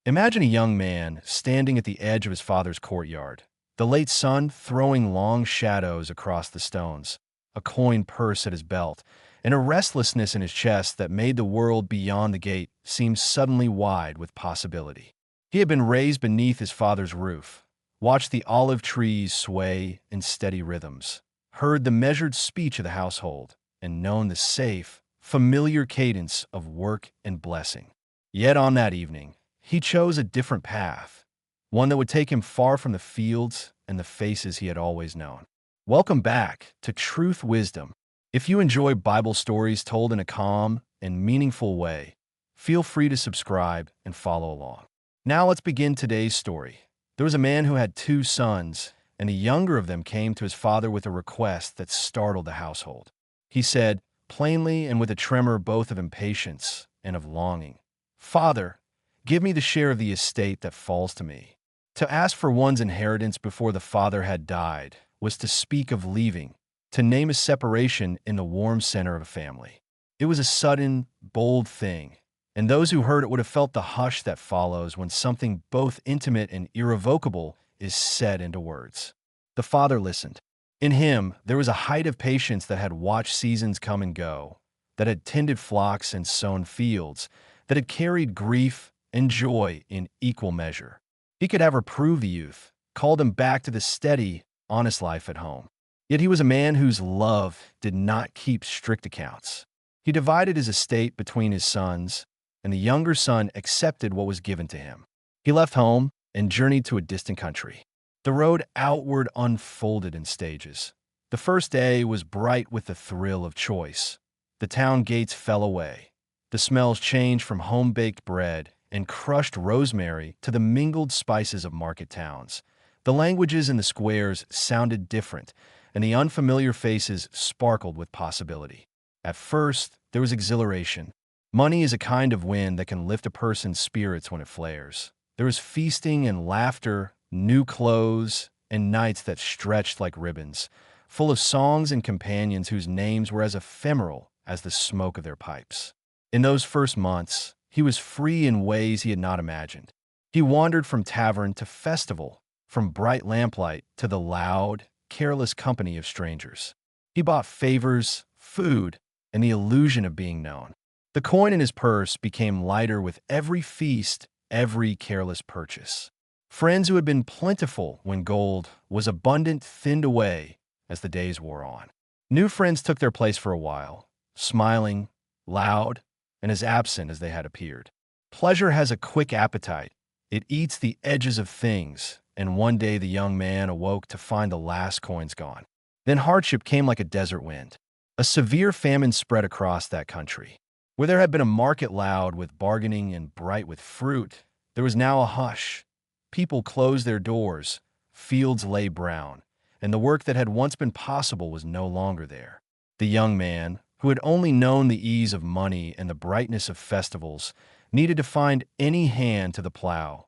Imagine a young man standing at the edge of his father's courtyard, the late sun throwing long shadows across the stones, a coin purse at his belt, and a restlessness in his chest that made the world beyond the gate seem suddenly wide with possibility. He had been raised beneath his father's roof, watched the olive trees sway in steady rhythms, heard the measured speech of the household, and known the safe, familiar cadence of work and blessing. Yet on that evening, he chose a different path, one that would take him far from the fields and the faces he had always known. Welcome back to Truth Wisdom. If you enjoy Bible stories told in a calm and meaningful way, feel free to subscribe and follow along. Now let's begin today's story. There was a man who had two sons, and the younger of them came to his father with a request that startled the household. He said, plainly and with a tremor both of impatience and of longing, "Father, give me the share of the estate that falls to me." To ask for one's inheritance before the father had died was to speak of leaving, to name a separation in the warm center of a family. It was a sudden, bold thing, and those who heard it would have felt the hush that follows when something both intimate and irrevocable is said into words. The father listened. In him, there was a height of patience that had watched seasons come and go, that had tended flocks and sown fields, that had carried grief and joy in equal measure. He could have reproved the youth, called him back to the steady, honest life at home. Yet he was a man whose love did not keep strict accounts. He divided his estate between his sons, and the younger son accepted what was given to him. He left home and journeyed to a distant country. The road outward unfolded in stages. The first day was bright with the thrill of choice. The town gates fell away. The smells changed from home-baked bread and crushed rosemary to the mingled spices of market towns. The languages in the squares sounded different, and the unfamiliar faces sparkled with possibility. At first, there was exhilaration. Money is a kind of wind that can lift a person's spirits when it flares. There was feasting and laughter, new clothes, and nights that stretched like ribbons, full of songs and companions whose names were as ephemeral as the smoke of their pipes. In those first months, he was free in ways he had not imagined. He wandered from tavern to festival, from bright lamplight to the loud, careless company of strangers. He bought favors, food, and the illusion of being known. The coin in his purse became lighter with every feast, every careless purchase. Friends who had been plentiful when gold was abundant thinned away as the days wore on. New friends took their place for a while, smiling, loud, and as absent as they had appeared. Pleasure has a quick appetite. It eats the edges of things, and one day the young man awoke to find the last coins gone. Then hardship came like a desert wind. A severe famine spread across that country. Where there had been a market loud with bargaining and bright with fruit, there was now a hush. People closed their doors, fields lay brown, and the work that had once been possible was no longer there. The young man, who had only known the ease of money and the brightness of festivals, needed to find any hand to the plow,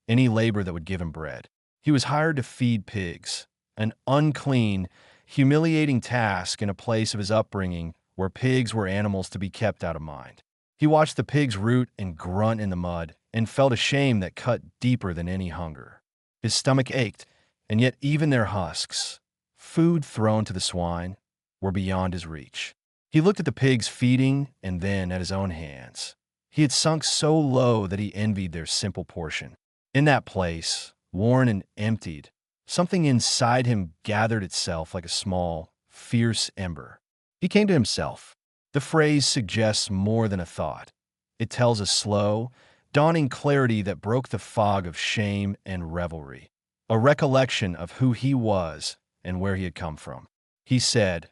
any labor that would give him bread. He was hired to feed pigs, an unclean, humiliating task in a place of his upbringing where pigs were animals to be kept out of mind. He watched the pigs root and grunt in the mud and felt a shame that cut deeper than any hunger. His stomach ached, and yet even their husks, food thrown to the swine, were beyond his reach. He looked at the pigs feeding and then at his own hands. He had sunk so low that he envied their simple portion. In that place, worn and emptied, something inside him gathered itself like a small, fierce ember. He came to himself. The phrase suggests more than a thought. It tells a slow, dawning clarity that broke the fog of shame and revelry, a recollection of who he was and where he had come from. He said,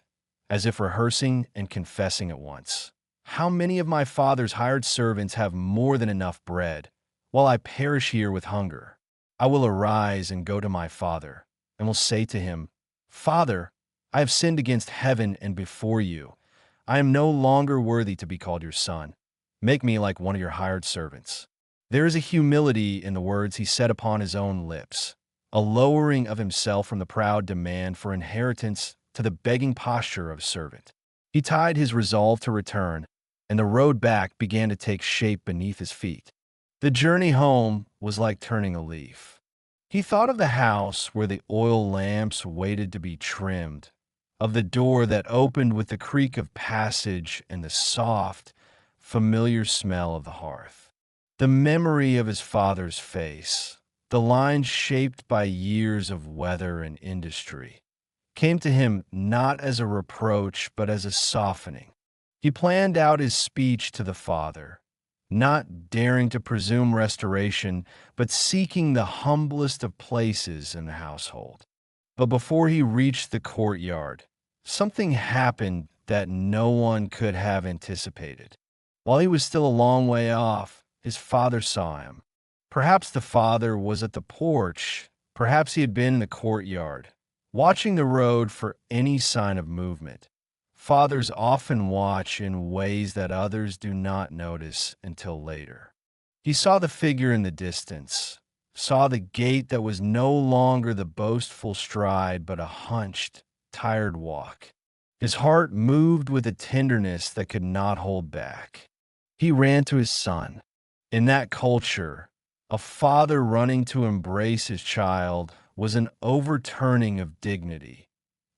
as if rehearsing and confessing at once, "How many of my father's hired servants have more than enough bread, while I perish here with hunger? I will arise and go to my father, and will say to him, 'Father, I have sinned against heaven and before you. I am no longer worthy to be called your son. Make me like one of your hired servants.'" There is a humility in the words he set upon his own lips, a lowering of himself from the proud demand for inheritance to the begging posture of a servant. He tied his resolve to return, and the road back began to take shape beneath his feet. The journey home was like turning a leaf. He thought of the house where the oil lamps waited to be trimmed, of the door that opened with the creak of passage and the soft, familiar smell of the hearth. The memory of his father's face, the lines shaped by years of weather and industry, came to him not as a reproach but as a softening. He planned out his speech to the father, not daring to presume restoration, but seeking the humblest of places in the household. But before he reached the courtyard, something happened that no one could have anticipated. While he was still a long way off, his father saw him. Perhaps the father was at the porch, perhaps he had been in the courtyard, watching the road for any sign of movement. Fathers often watch in ways that others do not notice until later. He saw the figure in the distance, saw the gait that was no longer the boastful stride but a hunched, tired walk. His heart moved with a tenderness that could not hold back. He ran to his son. In that culture, a father running to embrace his child was an overturning of dignity.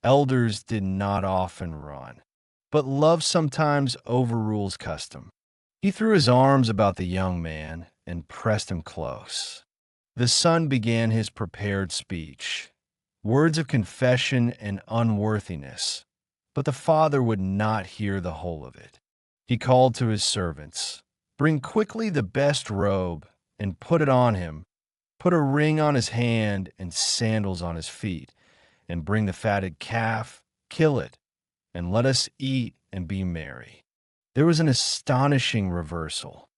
Elders did not often run, but love sometimes overrules custom. He threw his arms about the young man and pressed him close. The son began his prepared speech, words of confession and unworthiness, but the father would not hear the whole of it. He called to his servants, "Bring quickly the best robe and put it on him. Put a ring on his hand and sandals on his feet, and bring the fatted calf, kill it, and let us eat and be merry." There was an astonishing reversal.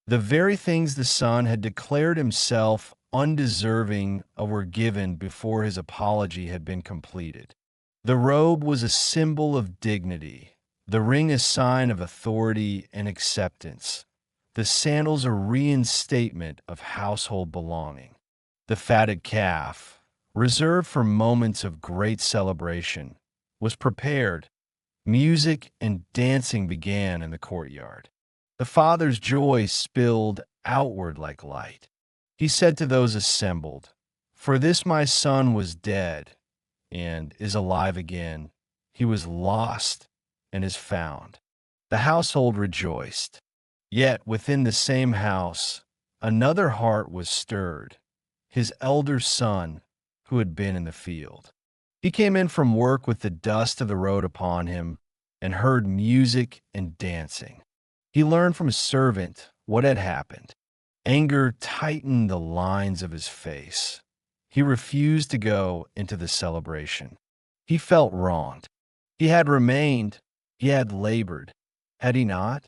The very things the son had declared himself undeserving of were given before his apology had been completed. The robe was a symbol of dignity, the ring a sign of authority and acceptance, the sandals a reinstatement of household belonging. The fatted calf, reserved for moments of great celebration, was prepared. Music and dancing began in the courtyard. The father's joy spilled outward like light. He said to those assembled, "For this my son was dead and is alive again. He was lost and is found." The household rejoiced. Yet within the same house, another heart was stirred, his elder son, who had been in the field. He came in from work with the dust of the road upon him and heard music and dancing. He learned from his servant what had happened. Anger tightened the lines of his face. He refused to go into the celebration. He felt wronged. He had remained, he had labored. Had he not?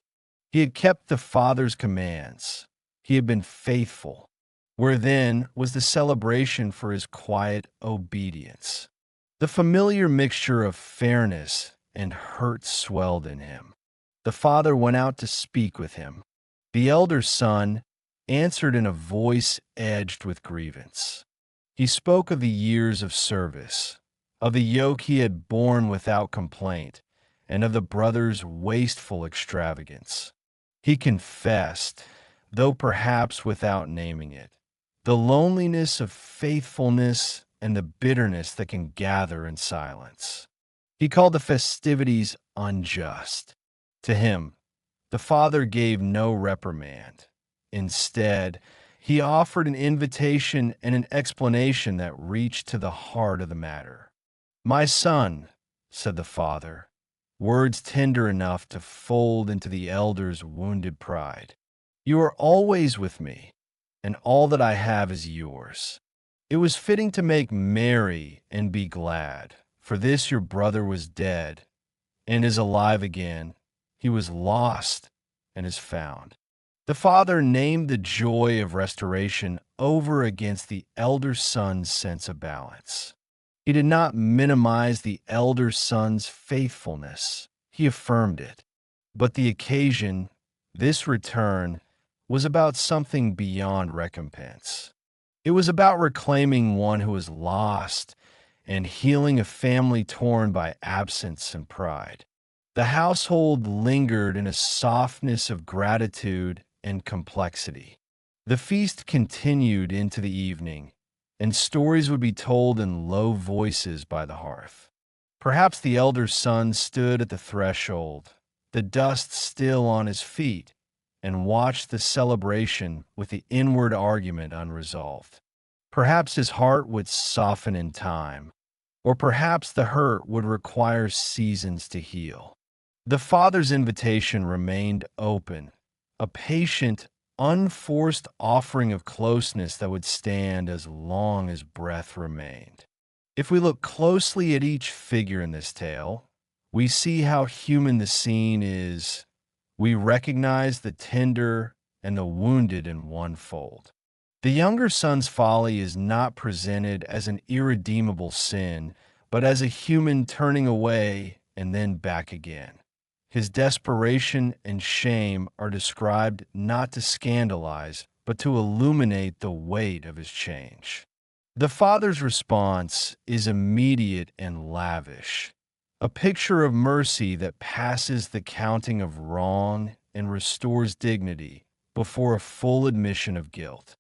He had kept the Father's commands. He had been faithful. Where then was the celebration for his quiet obedience? The familiar mixture of fairness and hurt swelled in him. The father went out to speak with him. The elder son answered in a voice edged with grievance. He spoke of the years of service, of the yoke he had borne without complaint, and of the brother's wasteful extravagance. He confessed, though perhaps without naming it, the loneliness of faithfulness and the bitterness that can gather in silence. He called the festivities unjust. To him, the father gave no reprimand. Instead, he offered an invitation and an explanation that reached to the heart of the matter. "My son," said the father, words tender enough to fold into the elder's wounded pride, "you are always with me, and all that I have is yours. It was fitting to make merry and be glad, for this your brother was dead and is alive again. He was lost and is found." The father named the joy of restoration over against the elder son's sense of balance. He did not minimize the elder son's faithfulness. He affirmed it. But the occasion, this return, was about something beyond recompense. It was about reclaiming one who was lost and healing a family torn by absence and pride. The household lingered in a softness of gratitude and complexity. The feast continued into the evening, and stories would be told in low voices by the hearth. Perhaps the elder son stood at the threshold, the dust still on his feet, and watched the celebration with the inward argument unresolved. Perhaps his heart would soften in time, or perhaps the hurt would require seasons to heal. The father's invitation remained open, a patient, unforced offering of closeness that would stand as long as breath remained. If we look closely at each figure in this tale, we see how human the scene is. We recognize the tender and the wounded in one fold. The younger son's folly is not presented as an irredeemable sin, but as a human turning away and then back again. His desperation and shame are described not to scandalize, but to illuminate the weight of his change. The father's response is immediate and lavish, a picture of mercy that passes the counting of wrong and restores dignity before a full admission of guilt.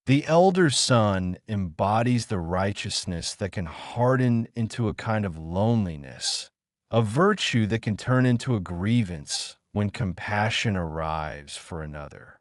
The elder son embodies the righteousness that can harden into a kind of loneliness, a virtue that can turn into a grievance when compassion arrives for another.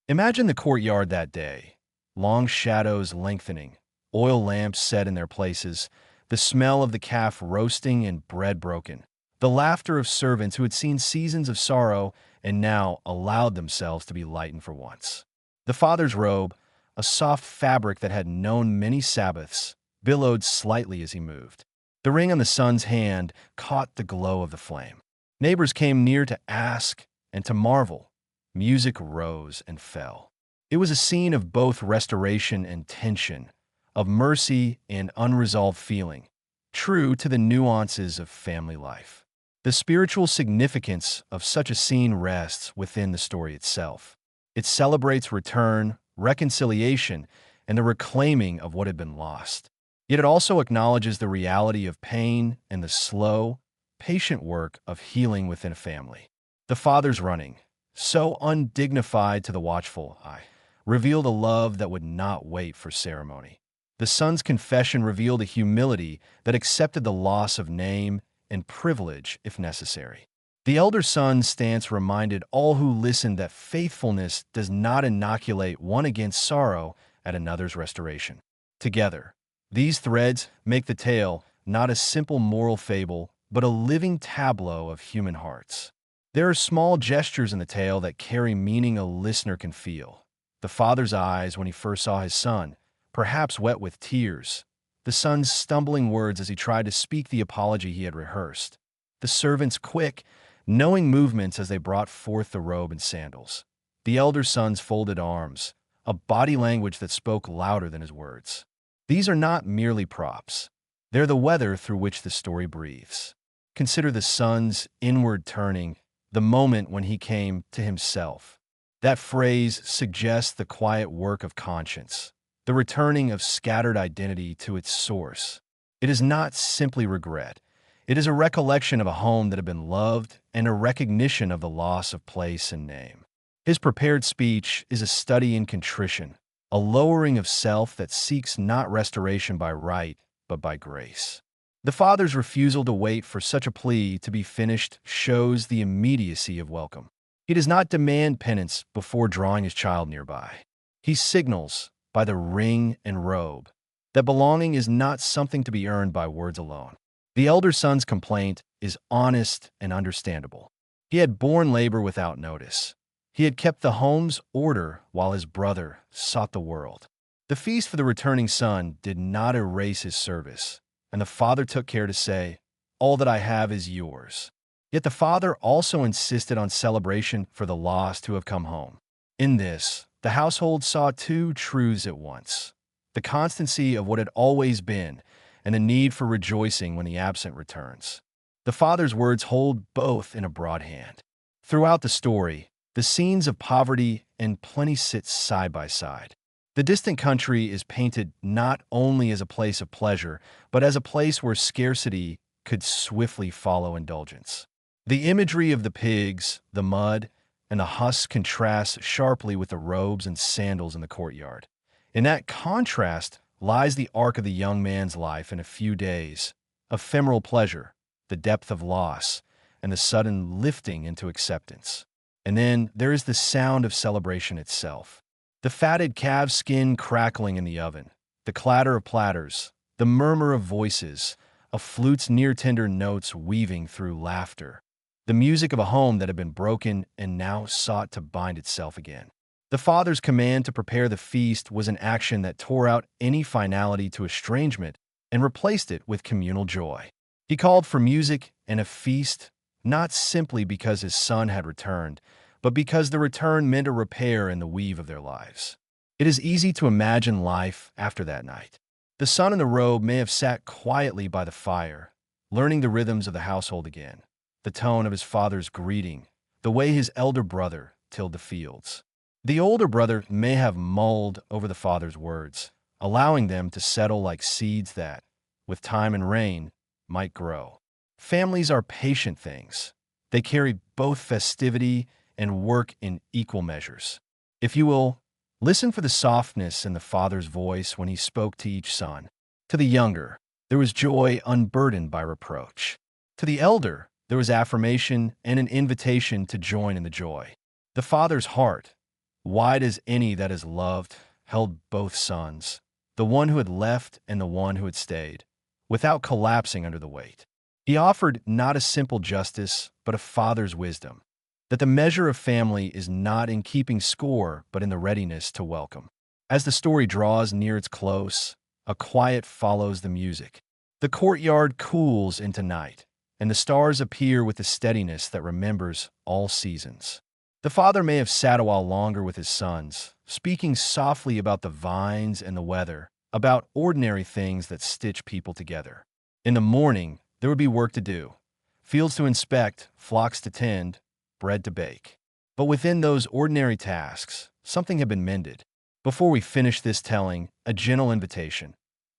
Imagine the courtyard that day, long shadows lengthening, oil lamps set in their places, the smell of the calf roasting and bread broken, the laughter of servants who had seen seasons of sorrow and now allowed themselves to be lightened for once. The father's robe, a soft fabric that had known many Sabbaths, billowed slightly as he moved. The ring on the son's hand caught the glow of the flame. Neighbors came near to ask and to marvel. Music rose and fell. It was a scene of both restoration and tension, of mercy and unresolved feeling, true to the nuances of family life. The spiritual significance of such a scene rests within the story itself. It celebrates return, reconciliation, and the reclaiming of what had been lost. Yet it also acknowledges the reality of pain and the slow, patient work of healing within a family. The father's running, so undignified to the watchful eye, revealed a love that would not wait for ceremony. The son's confession revealed a humility that accepted the loss of name and privilege if necessary. The elder son's stance reminded all who listened that faithfulness does not inoculate one against sorrow at another's restoration. Together, these threads make the tale not a simple moral fable, but a living tableau of human hearts. There are small gestures in the tale that carry meaning a listener can feel. The father's eyes when he first saw his son, perhaps wet with tears. The son's stumbling words as he tried to speak the apology he had rehearsed. The servant's quick, knowing movements as they brought forth the robe and sandals. The elder son's folded arms, a body language that spoke louder than his words. These are not merely props. They're the weather through which the story breathes. Consider the son's inward turning, the moment when he came to himself. That phrase suggests the quiet work of conscience, the returning of scattered identity to its source. It is not simply regret. It is a recollection of a home that had been loved and a recognition of the loss of place and name. His prepared speech is a study in contrition, a lowering of self that seeks not restoration by right, but by grace. The father's refusal to wait for such a plea to be finished shows the immediacy of welcome. He does not demand penance before drawing his child nearby. He signals, by the ring and robe, that belonging is not something to be earned by words alone. The elder son's complaint is honest and understandable. He had borne labor without notice. He had kept the home's order while his brother sought the world. The feast for the returning son did not erase his service, and the father took care to say, "All that I have is yours." Yet the father also insisted on celebration for the lost who have come home. In this, the household saw two truths at once: the constancy of what had always been, and the need for rejoicing when the absent returns. The father's words hold both in a broad hand. Throughout the story, the scenes of poverty and plenty sit side by side. The distant country is painted not only as a place of pleasure, but as a place where scarcity could swiftly follow indulgence. The imagery of the pigs, the mud, and the husk contrasts sharply with the robes and sandals in the courtyard. In that contrast lies the arc of the young man's life in a few days: ephemeral pleasure, the depth of loss, and the sudden lifting into acceptance. And then there is the sound of celebration itself. The fatted calf's skin crackling in the oven, the clatter of platters, the murmur of voices, a flute's near-tender notes weaving through laughter. The music of a home that had been broken and now sought to bind itself again. The father's command to prepare the feast was an action that tore out any finality to estrangement and replaced it with communal joy. He called for music and a feast, not simply because his son had returned, but because the return meant a repair in the weave of their lives. It is easy to imagine life after that night. The son in the robe may have sat quietly by the fire, learning the rhythms of the household again, the tone of his father's greeting, the way his elder brother tilled the fields. The older brother may have mulled over the father's words, allowing them to settle like seeds that, with time and rain, might grow. Families are patient things. They carry both festivity and work in equal measures. If you will, listen for the softness in the father's voice when he spoke to each son. To the younger, there was joy unburdened by reproach. To the elder, there was affirmation and an invitation to join in the joy. The father's heart, wide as any that is loved, held both sons, the one who had left and the one who had stayed, without collapsing under the weight. He offered not a simple justice, but a father's wisdom, that the measure of family is not in keeping score, but in the readiness to welcome. As the story draws near its close, a quiet follows the music. The courtyard cools into night, and the stars appear with the steadiness that remembers all seasons. The father may have sat a while longer with his sons, speaking softly about the vines and the weather, about ordinary things that stitch people together. In the morning, there would be work to do, fields to inspect, flocks to tend, bread to bake. But within those ordinary tasks, something had been mended. Before we finish this telling, a gentle invitation.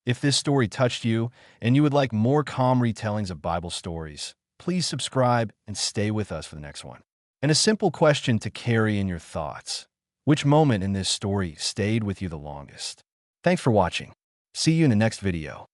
If this story touched you and you would like more calm retellings of Bible stories, please subscribe and stay with us for the next one. And a simple question to carry in your thoughts: which moment in this story stayed with you the longest? Thanks for watching. See you in the next video.